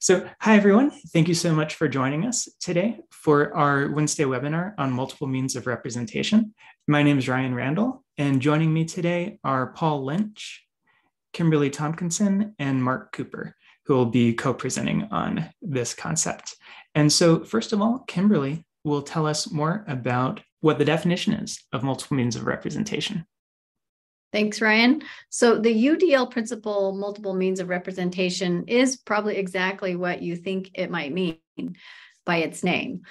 Hi everyone. Thank you so much for joining us today for our Wednesday webinar on multiple means of representation. My name is Ryan Randall, and joining me today are Paul Lynch, Kimberly Tompkinson, and Mark Cooper, who will be co-presenting on this concept. And so first of all, Kimberly will tell us more about what the definition is of multiple means of representation. Thanks, Ryan. So the UDL principle, multiple means of representation, is probably exactly what you think it might mean by its name.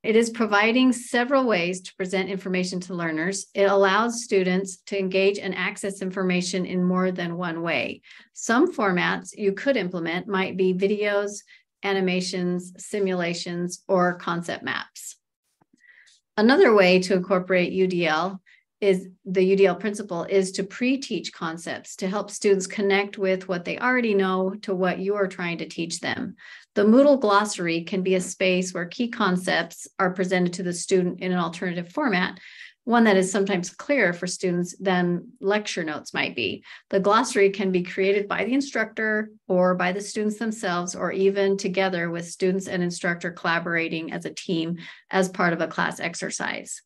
It is providing several ways to present information to learners. It allows students to engage and access information in more than one way. Some formats you could implement might be videos, animations, simulations, or concept maps. Another way to incorporate UDL is the UDL principle is to pre-teach concepts to help students connect with what they already know to what you are trying to teach them. The Moodle glossary can be a space where key concepts are presented to the student in an alternative format, one that is sometimes clearer for students than lecture notes might be. The glossary can be created by the instructor or by the students themselves, or even together with students and instructor collaborating as a team as part of a class exercise.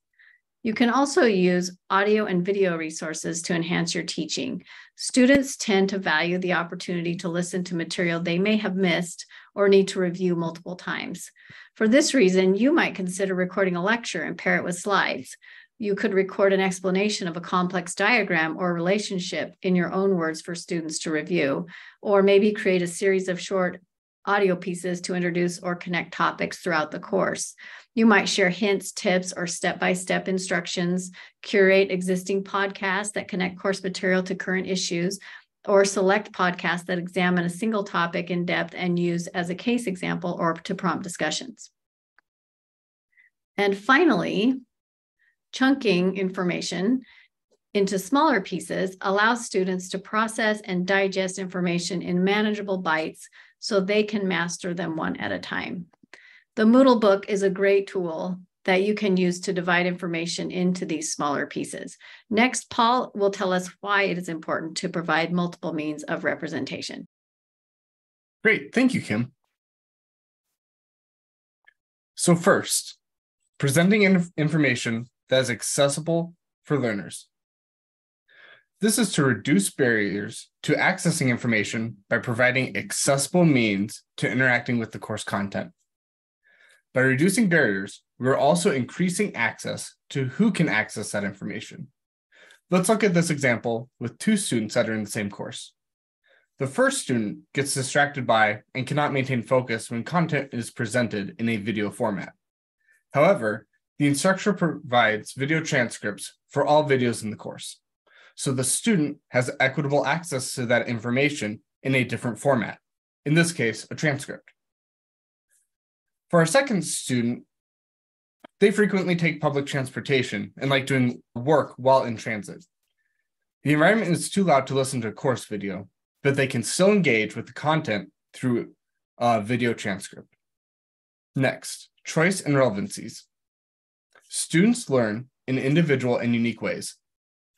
You can also use audio and video resources to enhance your teaching. Students tend to value the opportunity to listen to material they may have missed or need to review multiple times. For this reason, you might consider recording a lecture and pair it with slides. You could record an explanation of a complex diagram or relationship in your own words for students to review, or maybe create a series of short audio pieces to introduce or connect topics throughout the course. You might share hints, tips, or step-by-step instructions, curate existing podcasts that connect course material to current issues, or select podcasts that examine a single topic in depth and use as a case example or to prompt discussions. And finally, chunking information into smaller pieces allows students to process and digest information in manageable bites so they can master them one at a time. The Moodle book is a great tool that you can use to divide information into these smaller pieces. Next, Paul will tell us why it is important to provide multiple means of representation. Great, thank you, Kim. So first, presenting information that is accessible for learners. This is to reduce barriers to accessing information by providing accessible means to interacting with the course content. By reducing barriers, we're also increasing access to who can access that information. Let's look at this example with two students that are in the same course. The first student gets distracted by and cannot maintain focus when content is presented in a video format. However, the instructor provides video transcripts for all videos in the course, so the student has equitable access to that information in a different format, in this case, a transcript. For our second student, they frequently take public transportation and like doing work while in transit. The environment is too loud to listen to a course video, but they can still engage with the content through a video transcript. Next, choice and relevancies. Students learn in individual and unique ways.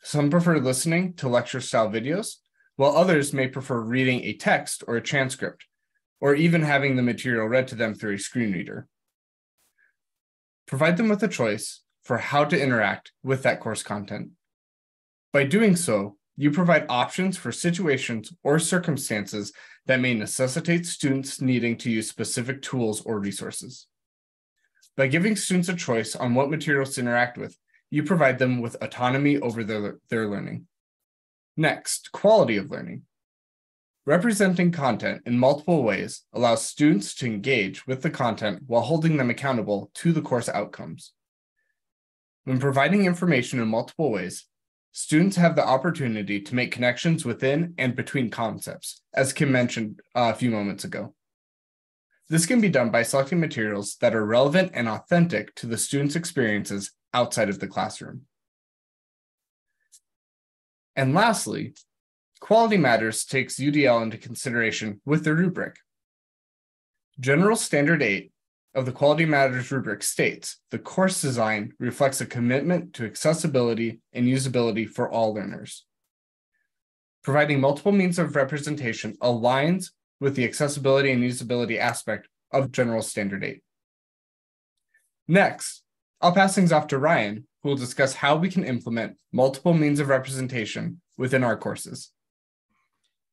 Some prefer listening to lecture-style videos, while others may prefer reading a text or a transcript, or even having the material read to them through a screen reader. Provide them with a choice for how to interact with that course content. By doing so, you provide options for situations or circumstances that may necessitate students needing to use specific tools or resources. By giving students a choice on what materials to interact with, you provide them with autonomy over their learning. Next, quality of learning. Representing content in multiple ways allows students to engage with the content while holding them accountable to the course outcomes. When providing information in multiple ways, students have the opportunity to make connections within and between concepts, as Kim mentioned a few moments ago. This can be done by selecting materials that are relevant and authentic to the students' experiences outside of the classroom. And lastly, Quality Matters takes UDL into consideration with the rubric. General Standard 8 of the Quality Matters rubric states, the course design reflects a commitment to accessibility and usability for all learners. Providing multiple means of representation aligns with the accessibility and usability aspect of General Standard 8. Next, I'll pass things off to Ryan, who will discuss how we can implement multiple means of representation within our courses.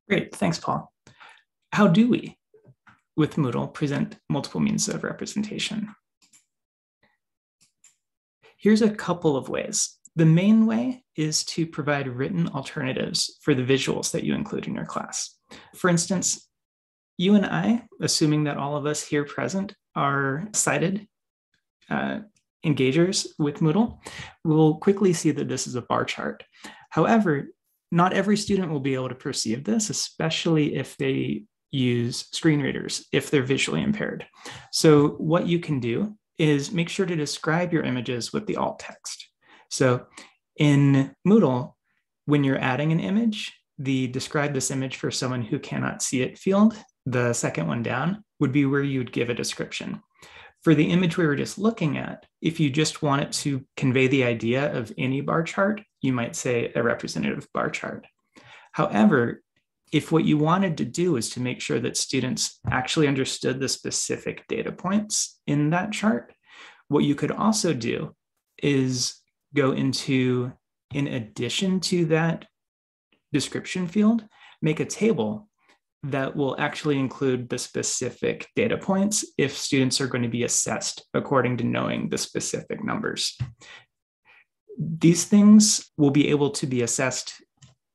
Great, thanks, Paul. How do we, with Moodle, present multiple means of representation? Here's a couple of ways. The main way is to provide written alternatives for the visuals that you include in your class. For instance, you and I, assuming that all of us here present are sighted engagers with Moodle, will quickly see that this is a bar chart. However, not every student will be able to perceive this, especially if they use screen readers, if they're visually impaired. So what you can do is make sure to describe your images with the alt text. So in Moodle, when you're adding an image, the describe this image for someone who cannot see it field, the second one down, would be where you would give a description. For the image we were just looking at, if you just want it to convey the idea of any bar chart, you might say a representative bar chart. However, if what you wanted to do is to make sure that students actually understood the specific data points in that chart, what you could also do is go into, in addition to that description field, make a table that will actually include the specific data points if students are going to be assessed according to knowing the specific numbers. These things will be able to be assessed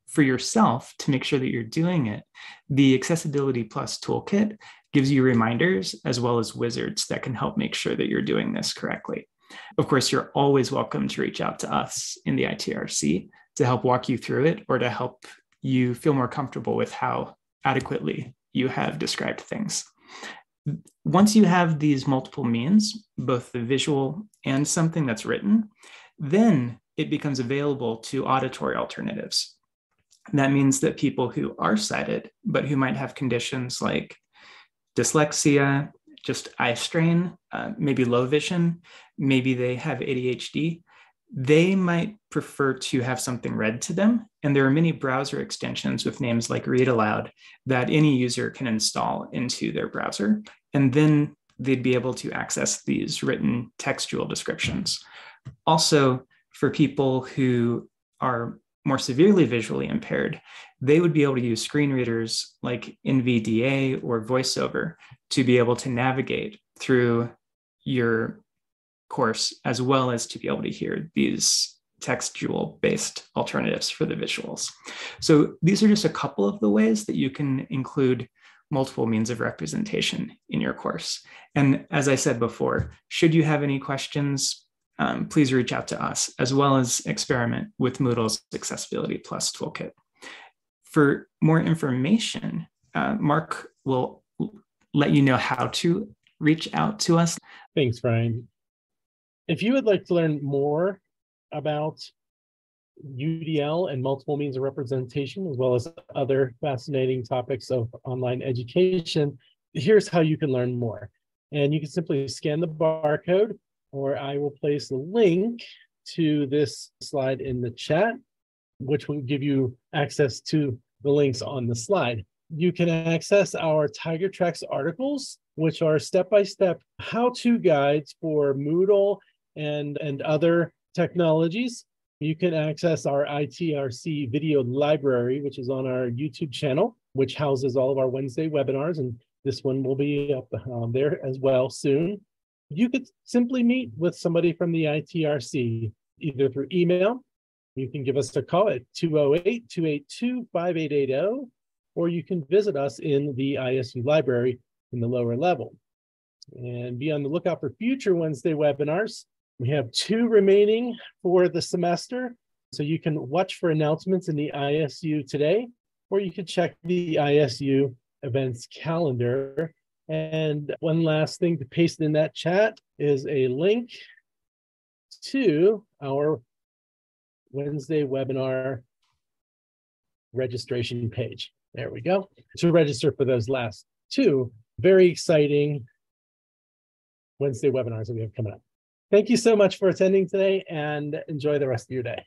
for yourself to make sure that you're doing it. The Accessibility Plus Toolkit gives you reminders as well as wizards that can help make sure that you're doing this correctly. Of course, you're always welcome to reach out to us in the ITRC to help walk you through it or to help you feel more comfortable with how adequately you have described things. Once you have these multiple means, both the visual and something that's written, then it becomes available to auditory alternatives. That means that people who are sighted, but who might have conditions like dyslexia, just eye strain, maybe low vision, maybe they have ADHD, they might prefer to have something read to them. And there are many browser extensions with names like Read Aloud that any user can install into their browser. And then they'd be able to access these written textual descriptions. Also, for people who are more severely visually impaired, they would be able to use screen readers like NVDA or VoiceOver to be able to navigate through your course, as well as to be able to hear these textual-based alternatives for the visuals. So these are just a couple of the ways that you can include multiple means of representation in your course. And as I said before, should you have any questions, please reach out to us, as well as experiment with Moodle's Accessibility Plus Toolkit. For more information, Mark will let you know how to reach out to us. Thanks, Ryan. If you would like to learn more about UDL and multiple means of representation, as well as other fascinating topics of online education, here's how you can learn more. And you can simply scan the barcode, or I will place a link to this slide in the chat, which will give you access to the links on the slide. You can access our Tiger Tracks articles, which are step-by-step how-to guides for Moodle and other technologies. You can access our ITRC video library, which is on our YouTube channel, which houses all of our Wednesday webinars, and this one will be up there as well soon. You could simply meet with somebody from the ITRC, either through email. You can give us a call at 208-282-5880, or you can visit us in the ISU library in the lower level. And be on the lookout for future Wednesday webinars. We have 2 remaining for the semester, so you can watch for announcements in the ISU today, or you can check the ISU events calendar. And one last thing to paste in that chat is a link to our Wednesday webinar registration page. There we go. To register for those last 2 very exciting Wednesday webinars that we have coming up. Thank you so much for attending today, and enjoy the rest of your day.